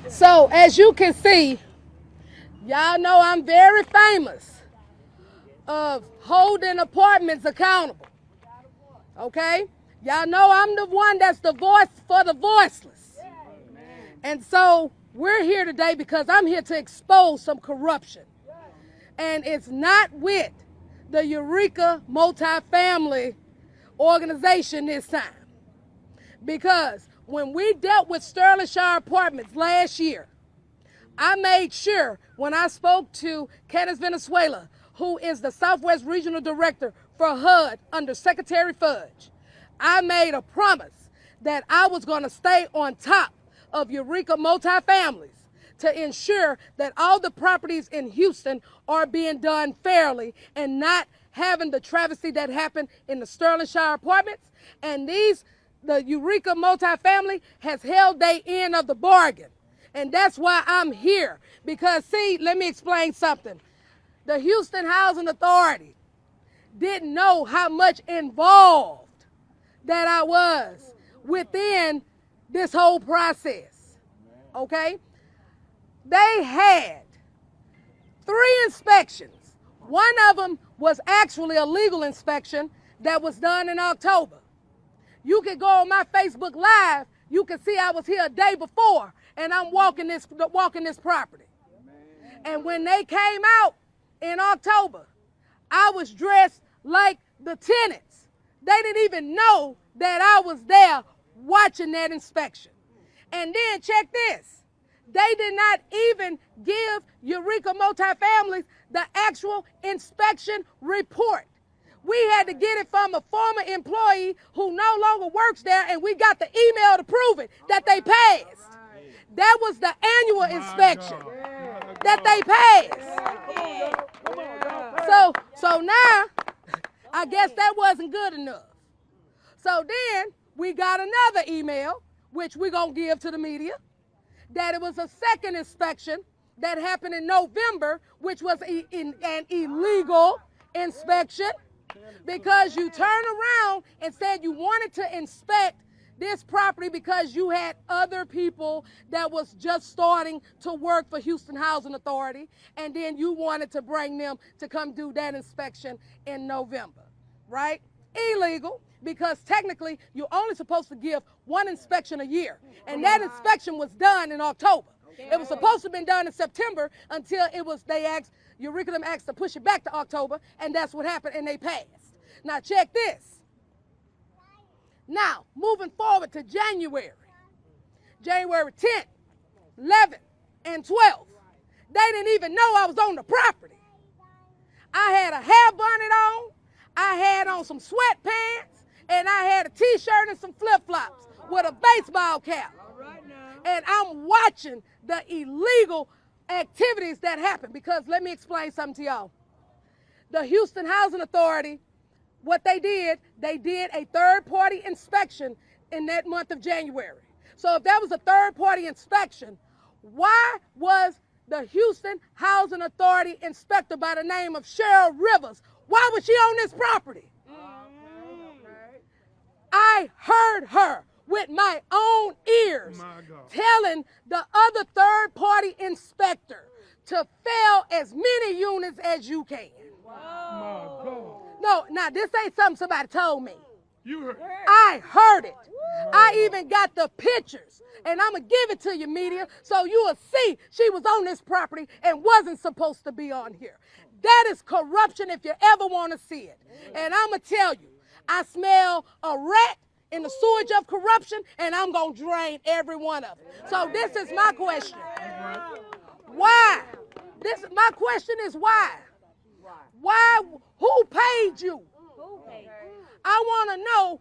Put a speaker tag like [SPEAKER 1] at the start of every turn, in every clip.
[SPEAKER 1] So as you can see, y'all know I'm very famous of holding apartments accountable. Okay? Y'all know I'm the one that's the voice for the voiceless. And so we're here today because I'm here to expose some corruption. And it's not with the Eureka Multifamily organization this time. Because when we dealt with Sterling Shire Apartments last year, I made sure when I spoke to Candace Venezuela, who is the Southwest Regional Director for HUD under Secretary Fudge, I made a promise that I was going to stay on top of Eureka Multifamilies to ensure that all the properties in Houston are being done fairly and not having the travesty that happened in the Sterling Shire Apartments. And the Eureka Multifamily has held their end of the bargain. And that's why I'm here. Because, see, let me explain something. The Houston Housing Authority didn't know how much involved that I was within this whole process. Okay? They had 3 inspections. One of them was actually a legal inspection that was done in October. You can go on my Facebook Live. You can see I was here a day before, and I'm walking this property. And when they came out in October, I was dressed like the tenants. They didn't even know that I was there watching that inspection. And then check this. They did not even give Eureka Multifamilies the actual inspection report. We had to get it from a former employee who no longer works there, and we got the email to prove it, that they passed. That was the annual inspection that they passed. So now, I guess that wasn't good enough. So then, we got another email, which we're going to give to the media, that it was a second inspection that happened in November, which was an illegal inspection, because you turned around and said you wanted to inspect this property because you had other people that was just starting to work for Houston Housing Authority, and then you wanted to bring them to come do that inspection in November, right? Illegal, because technically you're only supposed to give 1 inspection a year, and that inspection was done in October. It was supposed to have been done in September until Eureka them asked to push it back to October, and that's what happened, and they passed. Now check this. Now, moving forward to January 10th, 11th, and 12th, they didn't even know I was on the property. I had a hair bonnet on, I had on some sweatpants, and I had a t-shirt and some flip-flops with a baseball cap. And I'm watching the illegal activities that happen, because let me explain something to y'all. The Houston Housing Authority, what they did a third-party inspection in that month of January. So if that was a third-party inspection, why was the Houston Housing Authority inspector by the name of Cheryl Rivers, why was she on this property? I heard her with my own ears telling the other third-party inspector to fail as many units as you can. No, now this ain't something somebody told me.
[SPEAKER 2] You heard.
[SPEAKER 1] I heard it. I even got the pictures, and I'm going to give it to you, media, so you will see she was on this property and wasn't supposed to be on here. That is corruption if you ever want to see it. And I'm going to tell you, I smell a rat in the sewage of corruption, and I'm going to drain every one of it. So this is my question. Why? My question is why? Why? Who paid you? I want to know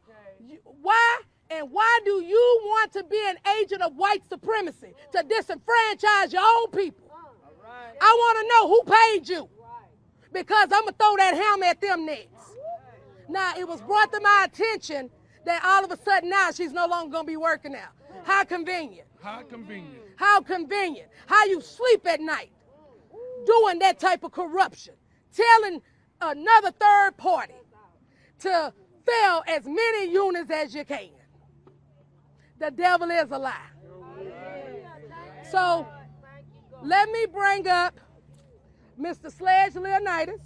[SPEAKER 1] why, and why do you want to be an agent of white supremacy to disenfranchise your own people? I want to know who paid you, because I'm going to throw that hammer at them next. Now, it was brought to my attention that all of a sudden now she's no longer going to be working now. How convenient.
[SPEAKER 2] How convenient.
[SPEAKER 1] How convenient. How you sleep at night doing that type of corruption, telling another third party to fill as many units as you can. The devil is a lie. So let me bring up Mr. Sledge Leonidas,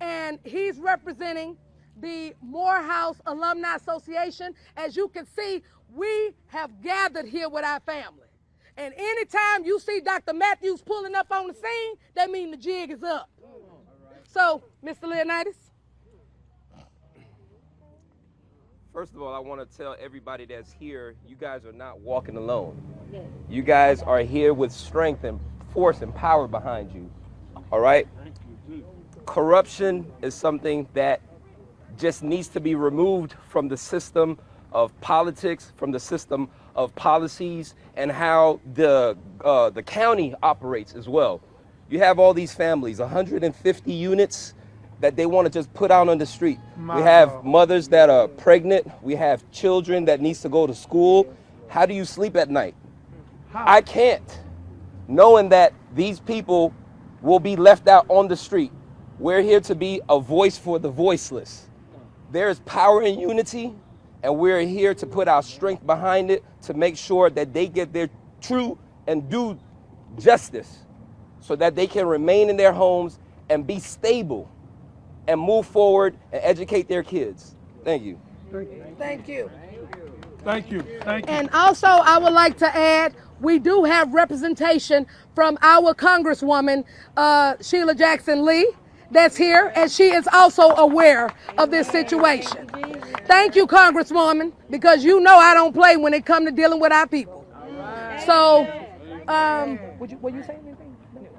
[SPEAKER 1] and he's representing the Morehouse Alumni Association. As you can see, we have gathered here with our family. And anytime you see Dr. Matthews pulling up on the scene, that means the jig is up. So, Mr. Leonidas.
[SPEAKER 2] First of all, I want to tell everybody that's here, you guys are not walking alone. You guys are here with strength and force and power behind you. All right? Corruption is something that just needs to be removed from the system of politics, from the system of policies, and how the county operates as well. You have all these families, 150 units that they want to just put out on the street. We have mothers that are pregnant. We have children that needs to go to school. How do you sleep at night? I can't, knowing that these people will be left out on the street. We're here to be a voice for the voiceless. There is power in unity, and we're here to put our strength behind it to make sure that they get their true and due justice so that they can remain in their homes and be stable and move forward and educate their kids. Thank you.
[SPEAKER 1] Thank you.
[SPEAKER 3] Thank you. Thank you.
[SPEAKER 1] And also, I would like to add, we do have representation from our Congresswoman, Sheila Jackson Lee, that's here, and she is also aware of this situation. Thank you, Congresswoman, because you know I don't play when it comes to dealing with our people. So, were you saying anything?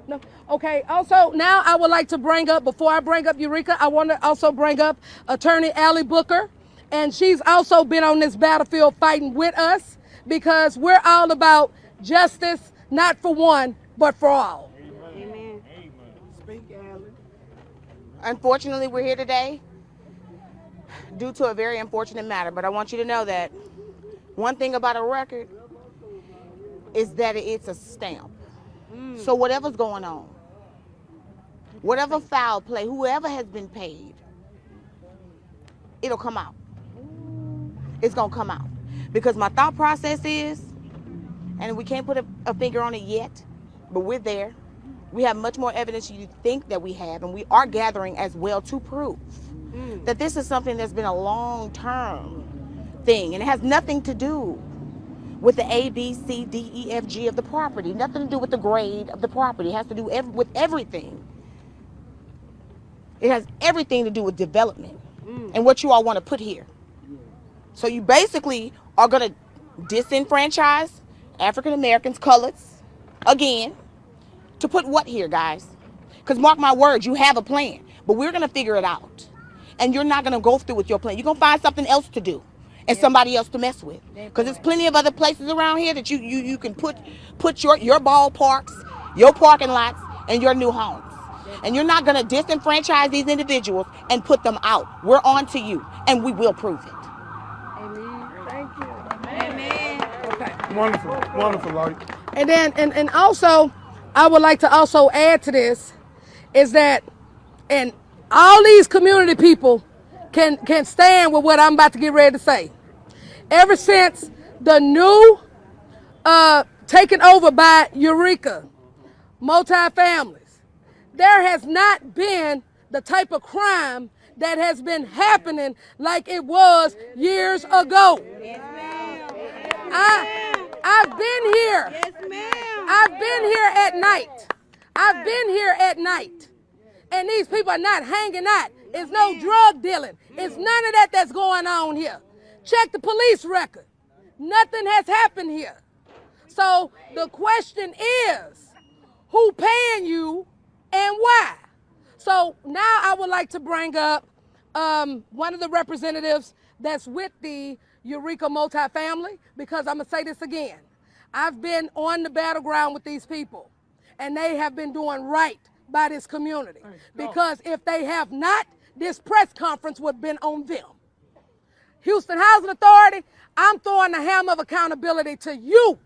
[SPEAKER 1] No? Okay, also, now I would like to bring up, before I bring up Eureka, I want to also bring up Attorney Allie Booker, and she's also been on this battlefield fighting with us because we're all about justice, not for one, but for all.
[SPEAKER 4] Amen. Speak, Allie. Unfortunately, we're here today due to a very unfortunate matter, but I want you to know that one thing about a record is that it's a stamp. So whatever's going on, whatever foul play, whoever has been paid, it'll come out. It's going to come out. Because my thought process is, and we can't put a finger on it yet, but we're there. We have much more evidence you think that we have, and we are gathering as well to prove that this is something that's been a long-term thing, and it has nothing to do with the A, B, C, D, E, F, G of the property. Nothing to do with the grade of the property. It has to do with everything. It has everything to do with development and what you all want to put here. So you basically are going to disenfranchise African Americans, coloreds, again, to put what here, guys? Because mark my words, you have a plan, but we're going to figure it out. And you're not going to go through with your plan. You're going to find something else to do and somebody else to mess with. Because there's plenty of other places around here that you can put your ballparks, your parking lots, and your new homes. And you're not going to disenfranchise these individuals and put them out. We're on to you, and we will prove it.
[SPEAKER 1] Amen. Thank you.
[SPEAKER 4] Amen.
[SPEAKER 1] Okay.
[SPEAKER 3] Wonderful. Wonderful, Lloyd.
[SPEAKER 1] And then, and also, I would like to also add to this, is that, and all these community people can stand with what I'm about to get ready to say. Ever since the new taken over by Eureka multifamilies, there has not been the type of crime that has been happening like it was years ago. I've been here.
[SPEAKER 5] Yes, ma'am.
[SPEAKER 1] I've been here at night. I've been here at night. And these people are not hanging out. It's no drug dealing. It's none of that that's going on here. Check the police record. Nothing has happened here. So the question is, who paying you and why? So now I would like to bring up one of the representatives that's with the Eureka multifamily, because I'm going to say this again. I've been on the battleground with these people, and they have been doing right by this community. Because if they have not, this press conference would have been on them. Houston Housing Authority, I'm throwing the hammer of accountability to you,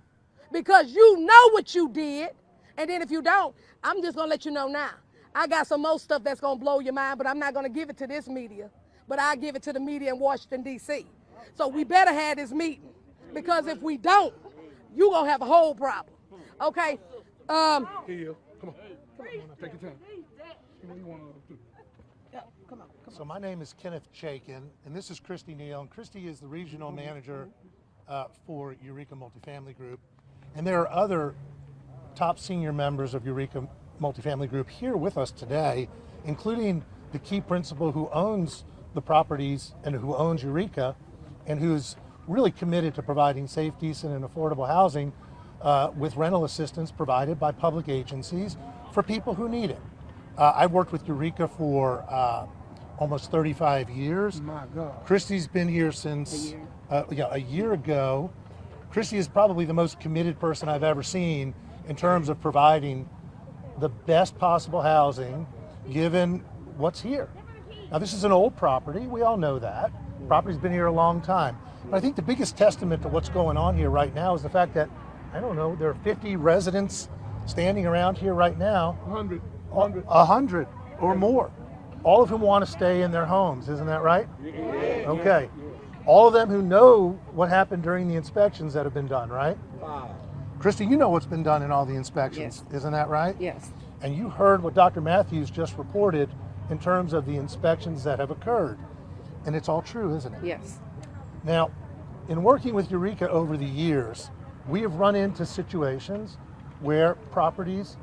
[SPEAKER 1] because you know what you did. And then if you don't, I'm just going to let you know now. I got some more stuff that's going to blow your mind, but I'm not going to give it to this media, but I'll give it to the media in Washington, D.C. So we better have this meeting, because if we don't, you're going to have a whole problem. Okay.
[SPEAKER 3] Here you go. Come on. Come on, now, take your time. What do you want to do?
[SPEAKER 5] So my name is Kenneth Chaikin, and this is Christy Neal. And Christy is the regional manager for Eureka Multifamily Group. And there are other top senior members of Eureka Multifamily Group here with us today, including the key principal who owns the properties and who owns Eureka, and who's really committed to providing safe, decent, and affordable housing with rental assistance provided by public agencies for people who need it. I've worked with Eureka for almost 35 years.
[SPEAKER 3] My God.
[SPEAKER 5] Christy's been here since a year ago. Christy is probably the most committed person I've ever seen in terms of providing the best possible housing given what's here. Now, this is an old property. We all know that. Property's been here a long time. But I think the biggest testament to what's going on here right now is the fact that, I don't know, there are 50 residents standing around here right now.
[SPEAKER 3] 100.
[SPEAKER 5] 100 or more. All of whom want to stay in their homes, isn't that right? Yeah. Okay. All of them who know what happened during the inspections that have been done, right? Wow. Christy, you know what's been done in all the inspections, yes. Isn't that right?
[SPEAKER 6] Yes.
[SPEAKER 5] And you heard what Dr. Matthews just reported in terms of the inspections that have occurred. And it's all true, isn't it?
[SPEAKER 6] Yes.
[SPEAKER 5] Now, in working with Eureka over the years, we have run into situations where properties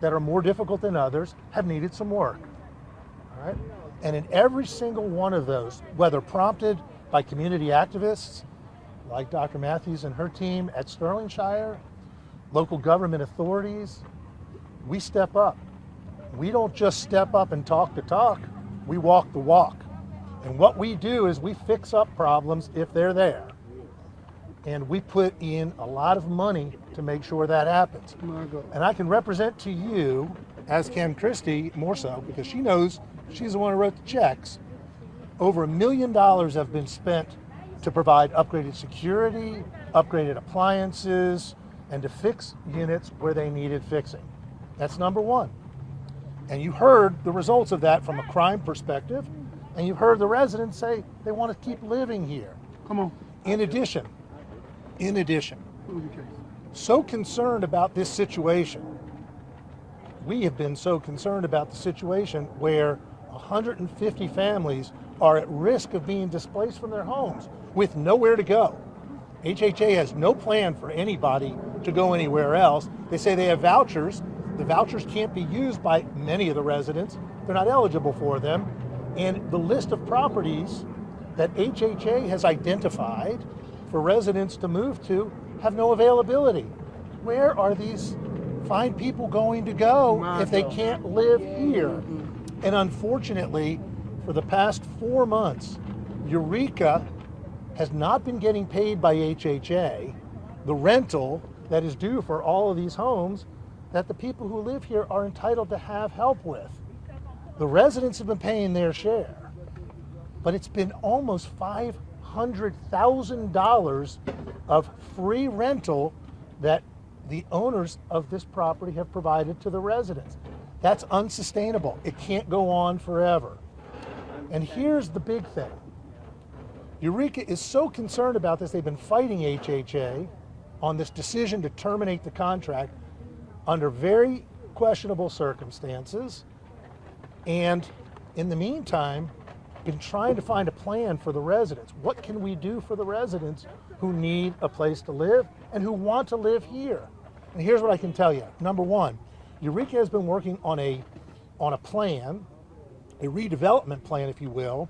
[SPEAKER 5] that are more difficult than others have needed some work. All right? And in every single one of those, whether prompted by community activists like Dr. Matthews and her team at Sterlingshire, local government authorities, we step up. We don't just step up and talk the talk, we walk the walk. And what we do is we fix up problems if they're there. And we put in a lot of money to make sure that happens. And I can represent to you, as can Christy, more so, because she knows she's the one who wrote the checks. Over $1 million have been spent to provide upgraded security, upgraded appliances, and to fix units where they needed fixing. That's number one. And you heard the results of that from a crime perspective, and you've heard the residents say they want to keep living here.
[SPEAKER 3] Come on.
[SPEAKER 5] In addition, so concerned about this situation, we have been so concerned about the situation where 150 families are at risk of being displaced from their homes with nowhere to go. HHA has no plan for anybody to go anywhere else. They say they have vouchers. The vouchers can't be used by many of the residents. They're not eligible for them. And the list of properties that HHA has identified for residents to move to have no availability. Where are these fine people going to go if they can't live here? And unfortunately, for the past 4 months, Eureka has not been getting paid by HHA the rental that is due for all of these homes that the people who live here are entitled to have help with. The residents have been paying their share, but it's been almost $500,000 of free rental that the owners of this property have provided to the residents. That's unsustainable. It can't go on forever. And here's the big thing. Eureka is so concerned about this, they've been fighting HHA on this decision to terminate the contract under very questionable circumstances. And in the meantime, been trying to find a plan for the residents. What can we do for the residents who need a place to live and who want to live here? And here's what I can tell you. Number one, Eureka has been working on a plan, a redevelopment plan, if you will,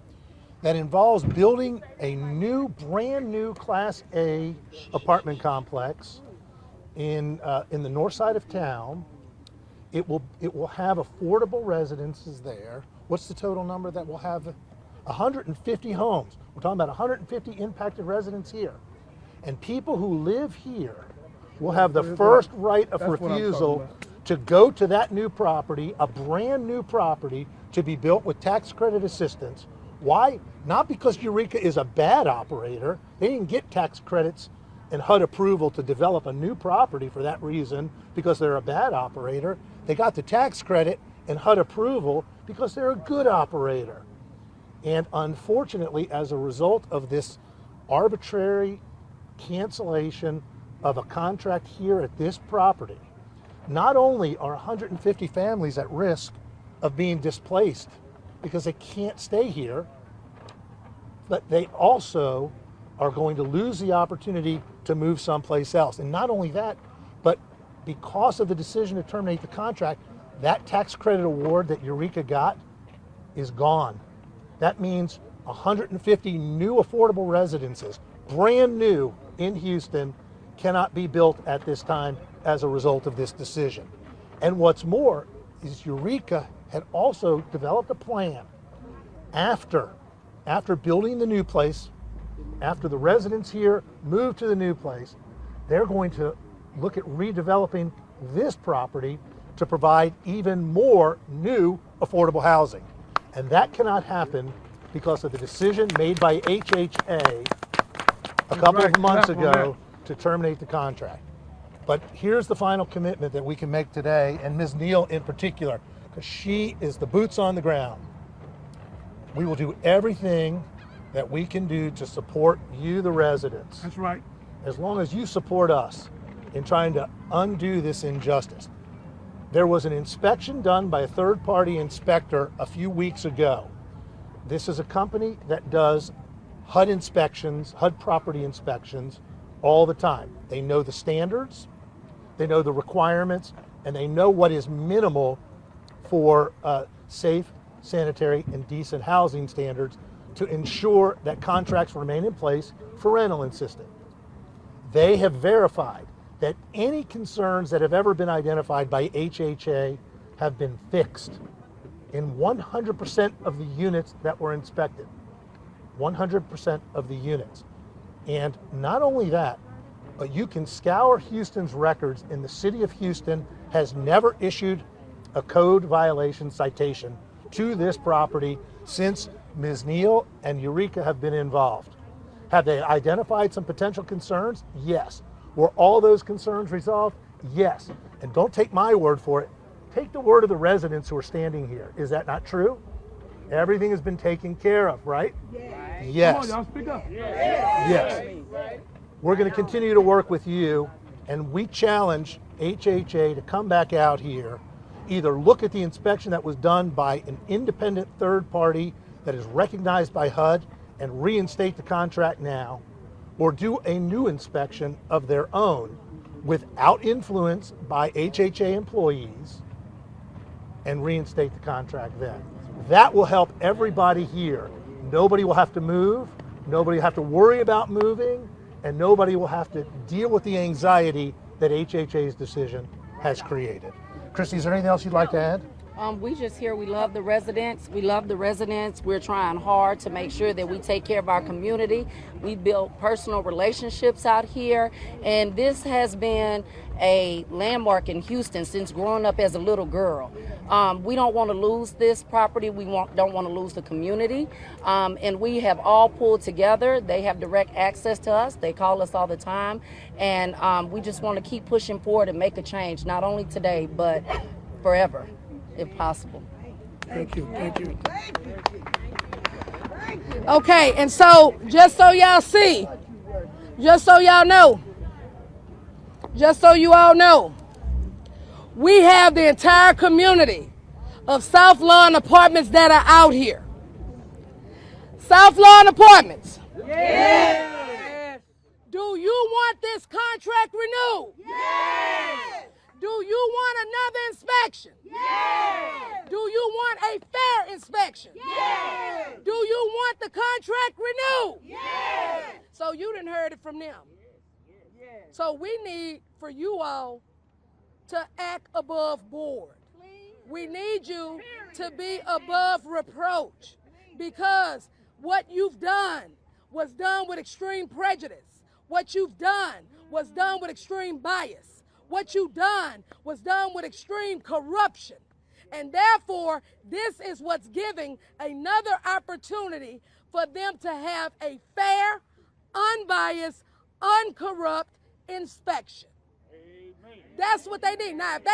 [SPEAKER 5] that involves building a brand new Class A apartment complex in the north side of town. It will have affordable residences there. What's the total number that will have? 150 homes. We're talking about 150 impacted residents here. And people who live here will have the first right of refusal to go to that new property, a brand new property, to be built with tax credit assistance. Why? Not because Eureka is a bad operator. They didn't get tax credits and HUD approval to develop a new property for that reason because they're a bad operator. They got the tax credit and HUD approval because they're a good operator. And unfortunately, as a result of this arbitrary cancellation of a contract here at this property, not only are 150 families at risk of being displaced because they can't stay here, but they also are going to lose the opportunity to move someplace else. And not only that, but because of the decision to terminate the contract, that tax credit award that Eureka got is gone. That means 150 new affordable residences, brand new in Houston, cannot be built at this time as a result of this decision. And what's more is Eureka had also developed a plan after building the new place, after the residents here move to the new place, they're going to look at redeveloping this property to provide even more new affordable housing. And that cannot happen because of the decision made by HHA a couple of months ago to terminate the contract. But here's the final commitment that we can make today, and Ms. Neal in particular, because she is the boots on the ground. We will do everything that we can do to support you, the residents.
[SPEAKER 3] That's right.
[SPEAKER 5] As long as you support us in trying to undo this injustice. There was an inspection done by a third-party inspector a few weeks ago. This is a company that does HUD inspections, HUD property inspections all the time. They know the standards, they know the requirements, and they know what is minimal for safe, sanitary, and decent housing standards to ensure that contracts remain in place for rental assistance. They have verified that any concerns that have ever been identified by HHA have been fixed in 100% of the units that were inspected. 100% of the units. And not only that, but you can scour Houston's records, and the city of Houston has never issued a code violation citation to this property since Ms. Neal and Eureka have been involved. Have they identified some potential concerns? Yes. Were all those concerns resolved? Yes. And don't take my word for it. Take the word of the residents who are standing here. Is that not true? Everything has been taken care of, right? Yes.
[SPEAKER 3] Come on, y'all, speak up.
[SPEAKER 5] Yes. We're going to continue to work with you, and we challenge HHA to come back out here, either look at the inspection that was done by an independent third party that is recognized by HUD and reinstate the contract now, or do a new inspection of their own without influence by HHA employees and reinstate the contract then. That will help everybody here. Nobody will have to move, nobody will have to worry about moving, and nobody will have to deal with the anxiety that HHA's decision has created. Christy, is there anything else you'd like to add?
[SPEAKER 6] We just here, we love the residents. We love the residents. We're trying hard to make sure that we take care of our community. We built personal relationships out here, and this has been a landmark in Houston since growing up as a little girl. We don't want to lose this property. We don't want to lose the community. And we have all pulled together. They have direct access to us. They call us all the time. And we just want to keep pushing forward and make a change, not only today, but forever, if possible.
[SPEAKER 3] Thank you. Thank you.
[SPEAKER 1] Okay, and so just so y'all see, just so y'all know, just so you all know, we have the entire community of South Lawn Apartments that are out here. South Lawn Apartments.
[SPEAKER 3] Yes.
[SPEAKER 1] Do you want this contract renewed?
[SPEAKER 3] Yes.
[SPEAKER 1] Do you want another inspection?
[SPEAKER 3] Yes.
[SPEAKER 1] Do you want a fair inspection?
[SPEAKER 3] Yes.
[SPEAKER 1] Do you want the contract renewed?
[SPEAKER 3] Yes.
[SPEAKER 1] So you done heard it from them. So we need for you all to act above board. We need you to be above reproach, because what you've done was done with extreme prejudice. What you've done was done with extreme bias. What you've done was done with extreme corruption. And therefore, this is what's giving another opportunity for them to have a fair, unbiased, uncorrupt inspection.
[SPEAKER 3] Amen.
[SPEAKER 1] That's what they need. Now, if they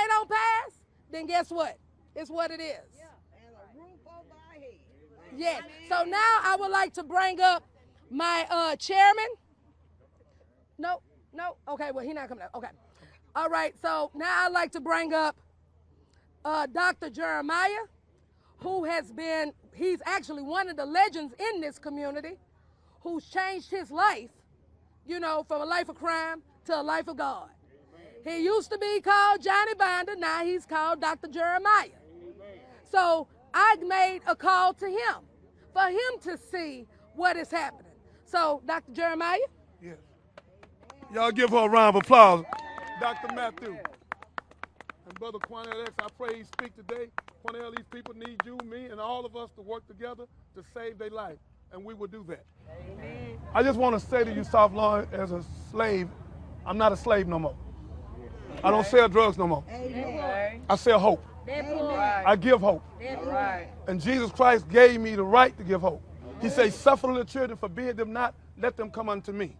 [SPEAKER 1] don't pass, then guess what? It's what it is. Yes. So now I would like to bring up my chairman, No, no. Okay, well, he's not coming up. Okay. All right, so now I'd like to bring up Dr. Jeremiah, who he's actually one of the legends in this community, who's changed his life, from a life of crime to a life of God. He used to be called Johnny Binder, now he's called Dr. Jeremiah. So I made a call to him for him to see what is happening. So, Dr. Jeremiah?
[SPEAKER 3] Yes. Y'all give her a round of applause. Dr. Matthew. And Brother Quanell X, I pray he speak today. Quanell, these people need you, me, and all of us to work together to save their life. And we will do that. Amen. I just want to say to you, South Lawn, as a slave, I'm not a slave no more. I don't sell drugs no more. Amen. I sell hope. I give hope. And Jesus Christ gave me the right to give hope. He said, suffer little children, forbid them not, let them come unto me.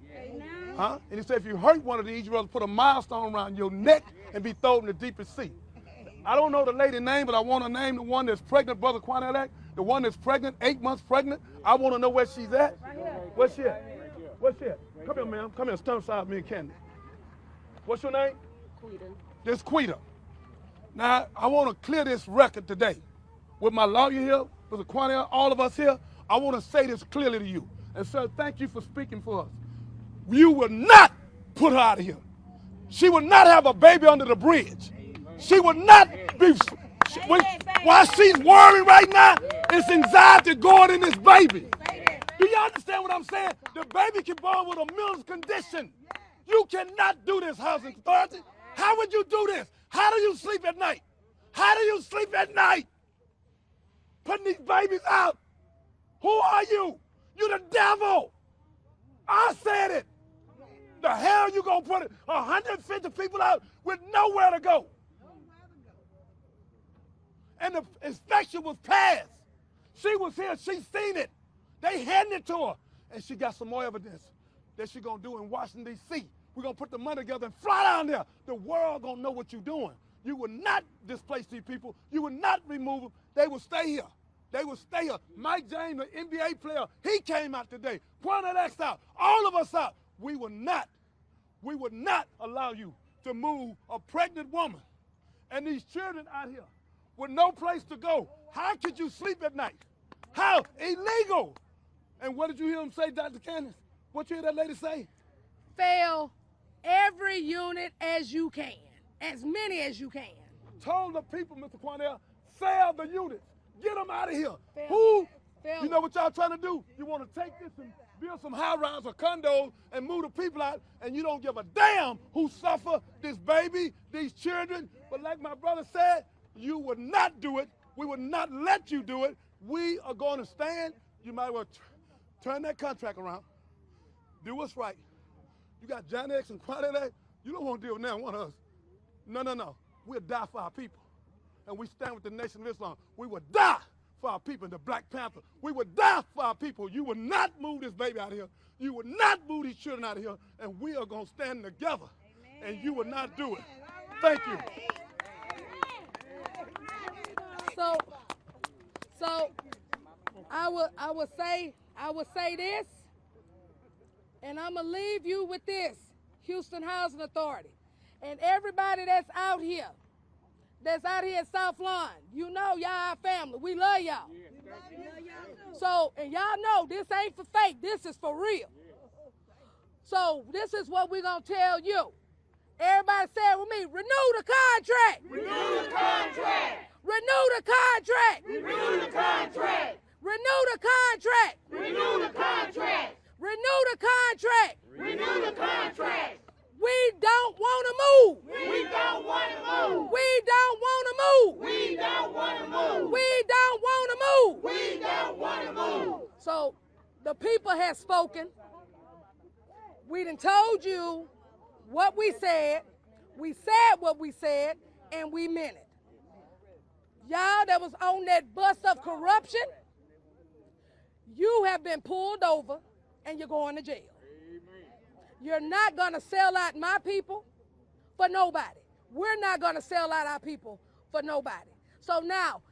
[SPEAKER 3] Huh? And he said, if you hurt one of these, you rather put a milestone around your neck and be thrown in the deepest sea. I don't know the lady's name, but I want to name the one that's pregnant, Brother Quanell, the one that's pregnant, 8 months pregnant. I want to know where she's at. Where's she at? Where's she at? Come here, ma'am. Come here, stand beside me and Candy. What's your name? Quita. This Quita. Now, I want to clear this record today. With my lawyer here, Brother Quanell, all of us here, I want to say this clearly to you. And sir, thank you for speaking for us. You will not put her out of here. She will not have a baby under the bridge. She will not be, while she's worried right now, it's anxiety going in this baby. Do you understand what I'm saying? The baby can born with a Mills condition. You cannot do this, housing authority. How would you do this? How do you sleep at night? How do you sleep at night? Putting these babies out. Who are you? You're the devil. I said it. The hell you gonna put 150 people out with nowhere to go? And the inspection was passed. She was here, she seen it. They handed it to her. And she got some more evidence that she gonna do in Washington, D.C. We're gonna put the money together and fly down there. The world gonna know what you're doing. You will not displace these people. You will not remove them. They will stay here. They will stay here. Mike James, the NBA player, he came out today. Quanell X out. All of us out. We will not allow you to move a pregnant woman and these children out here with no place to go. How could you sleep at night? How? Illegal. And what did you hear him say, Dr. Candace? What you hear that lady say?
[SPEAKER 1] Fail every unit as you can, as many as you can.
[SPEAKER 3] Told the people, Mr. Quanell, sell the units. Get them out of here. Who? You know what y'all trying to do? You want to take this and build some high-rise or condos and move the people out, and you don't give a damn who suffer, this baby, these children. But like my brother said, you would not do it. We would not let you do it. We are going to stand. You might well turn that contract around. Do what's right. You got Johnny X and Quanell X. You don't want to deal with now one of us. No. We'll die for our people. And we stand with the Nation of Islam. We will die for our people, the Black Panther. We will die for our people. You will not move this baby out of here. You will not move these children out of here. And we are going to stand together. Amen. And you will not do it. Thank you.
[SPEAKER 1] So I would say this, and I'm gonna leave you with this, Houston Housing Authority, and everybody that's out here at South Lawn. You know y'all our family. We love y'all. So, and y'all know this ain't for fake. This is for real. So this is what we're gonna tell you. Everybody say it with me. Renew the contract.
[SPEAKER 7] Renew the contract.
[SPEAKER 1] Renew the contract.
[SPEAKER 7] Renew the contract.
[SPEAKER 1] Renew the contract.
[SPEAKER 7] Renew the contract.
[SPEAKER 1] Renew the contract.
[SPEAKER 7] Renew the contract.
[SPEAKER 1] We don't want to move.
[SPEAKER 7] We don't want to move.
[SPEAKER 1] We don't want to move.
[SPEAKER 7] We don't want to move.
[SPEAKER 1] We don't want to move.
[SPEAKER 7] We don't want to move.
[SPEAKER 1] So the people have spoken. We done told you what we said. We said what we said, and we meant it. Y'all that was on that bus of corruption, you have been pulled over and you're going to jail. You're not going to sell out my people for nobody. We're not going to sell out our people for nobody. So now,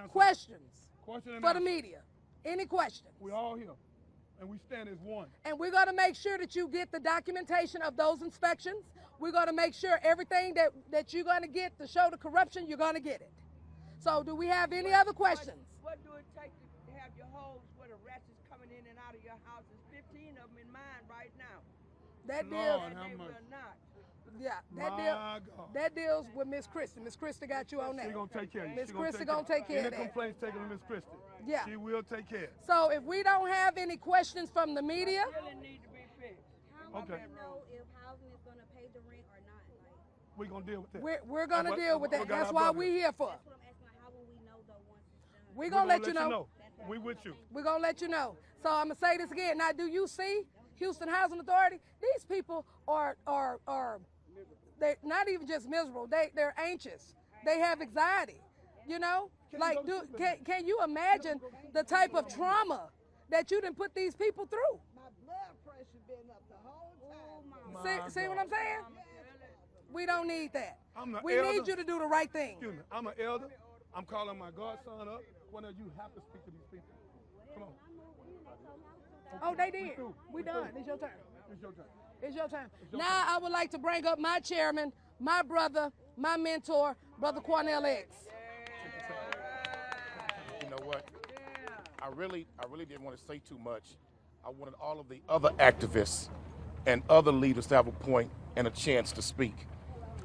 [SPEAKER 1] questions for the media. Any questions?
[SPEAKER 3] We're all here. And we stand as one.
[SPEAKER 1] And we're going to make sure that you get the documentation of those inspections. We're going to make sure everything that you're going to get to show the corruption, you're going to get it. So do we have any other questions?
[SPEAKER 8] What do it take to have your homes where the rats is coming in and out of your house? There's 15 of them in mine right now.
[SPEAKER 1] That
[SPEAKER 3] Lord,
[SPEAKER 1] deals,
[SPEAKER 3] how
[SPEAKER 8] They
[SPEAKER 3] much?
[SPEAKER 8] will not.
[SPEAKER 1] yeah,
[SPEAKER 3] My God.
[SPEAKER 1] that deals with Miss Christie. Miss Christie got you on that.
[SPEAKER 3] She's going to take care of you.
[SPEAKER 1] Miss
[SPEAKER 3] She gonna
[SPEAKER 1] Christie gonna take care of
[SPEAKER 3] Any
[SPEAKER 1] that.
[SPEAKER 3] complaints taken to Miss Christie.
[SPEAKER 1] Yeah.
[SPEAKER 3] She will take care.
[SPEAKER 1] So if we don't have any questions from the media,
[SPEAKER 8] Really need to be fixed.
[SPEAKER 9] How
[SPEAKER 3] Okay.
[SPEAKER 9] will we know if housing is going to pay the rent or not? Like,
[SPEAKER 3] We're going to deal with that.
[SPEAKER 1] we're going to deal with that. That's why we're here for.
[SPEAKER 9] that's what I'm asking. Like, how will we know though once it's done?
[SPEAKER 1] We're going to let you know.
[SPEAKER 3] We with you.
[SPEAKER 1] We're going to let you know. So I'm going to say this again. Now, do you see Houston Housing Authority? These people are they're not even just miserable. They're anxious. They have anxiety. You know? Like, can you imagine the type of trauma that you done put these people through?
[SPEAKER 8] My blood pressure been up the whole time.
[SPEAKER 1] See what I'm saying? We don't need that.
[SPEAKER 3] I'm the
[SPEAKER 1] We
[SPEAKER 3] elder.
[SPEAKER 1] need you to do the right thing.
[SPEAKER 3] Excuse me. I'm an elder. I'm calling my godson up. One of you have to speak to these people. Come on.
[SPEAKER 1] Oh, they did.
[SPEAKER 3] through.
[SPEAKER 1] We done. It's your turn.
[SPEAKER 3] It's your turn.
[SPEAKER 1] It's your time. Now I would like to bring up my chairman, my brother, my mentor, Brother Cornell X.
[SPEAKER 10] You know what? I really didn't want to say too much. I wanted all of the other activists and other leaders to have a point and a chance to speak.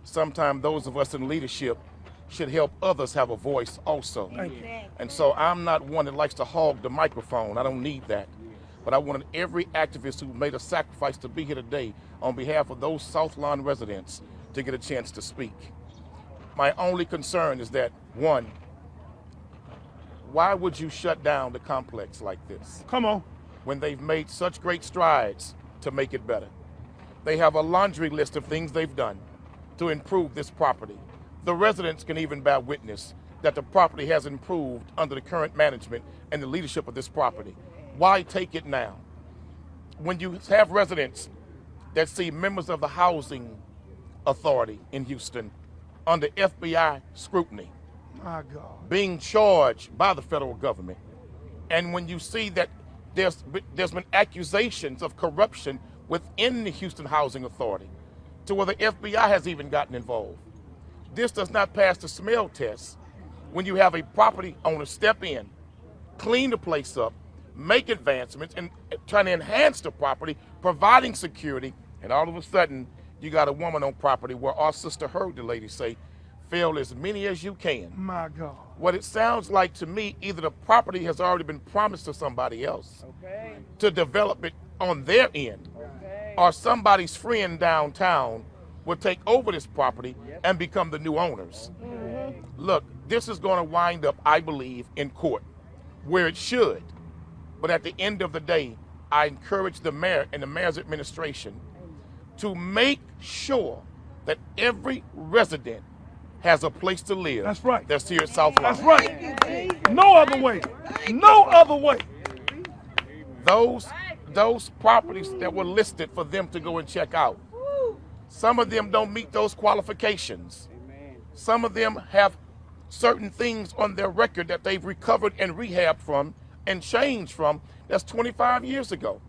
[SPEAKER 10] Sometimes those of us in leadership should help others have a voice also. And so I'm not one that likes to hog the microphone. I don't need that. But I wanted every activist who made a sacrifice to be here today on behalf of those South Lawn residents to get a chance to speak. My only concern is that, one, why would you shut down the complex like this
[SPEAKER 3] Come on.
[SPEAKER 10] when they've made such great strides to make it better? They have a laundry list of things they've done to improve this property. The residents can even bear witness that the property has improved under the current management and the leadership of this property. Why take it now? When you have residents that see members of the housing authority in Houston under FBI scrutiny,
[SPEAKER 3] My God.
[SPEAKER 10] being charged by the federal government, and when you see that there's been accusations of corruption within the Houston Housing Authority, to where the FBI has even gotten involved, this does not pass the smell test. When you have a property owner step in, clean the place up, make advancements, and trying to enhance the property, providing security, and all of a sudden you got a woman on property where our sister heard the lady say, fill as many as you can.
[SPEAKER 3] My God.
[SPEAKER 10] What it sounds like to me, either the property has already been promised to somebody else to develop it on their end, or somebody's friend downtown will take over this property and become the new owners. Look, this is going to wind up, I believe, in court, where it should. But at the end of the day, I encourage the mayor and the mayor's administration to make sure that every resident has a place to live.
[SPEAKER 3] That's right.
[SPEAKER 10] That's here at South Lawn.
[SPEAKER 3] That's right. No other way. No other way.
[SPEAKER 10] Those properties that were listed for them to go and check out, some of them don't meet those qualifications. Some of them have certain things on their record that they've recovered and rehabbed from and changed from that's 25 years ago.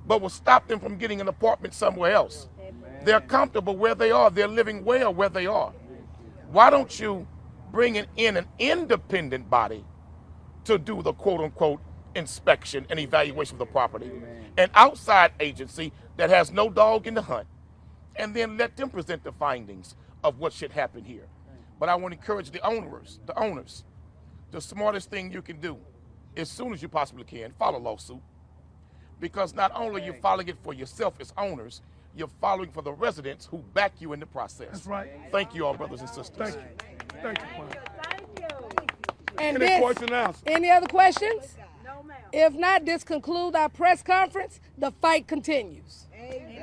[SPEAKER 10] But will stop them from getting an apartment somewhere else. They're comfortable where they are. They're living well where they are. Why don't you bring in an independent body to do the quote-unquote inspection and evaluation of the property, an outside agency that has no dog in the hunt, and then let them present the findings of what should happen here. But I want to encourage the owners, the smartest thing you can do, as soon as you possibly can, file a lawsuit. Because not only are you filing it for yourself as owners, you're filing for the residents who back you in the process.
[SPEAKER 3] That's right.
[SPEAKER 10] Thank you all, brothers and sisters.
[SPEAKER 3] Thank you. Thank you, Quan.
[SPEAKER 1] And
[SPEAKER 3] Any question and answer?
[SPEAKER 1] any other questions?
[SPEAKER 8] No, ma'am.
[SPEAKER 1] If not, this concludes our press conference. The fight continues.
[SPEAKER 8] Amen.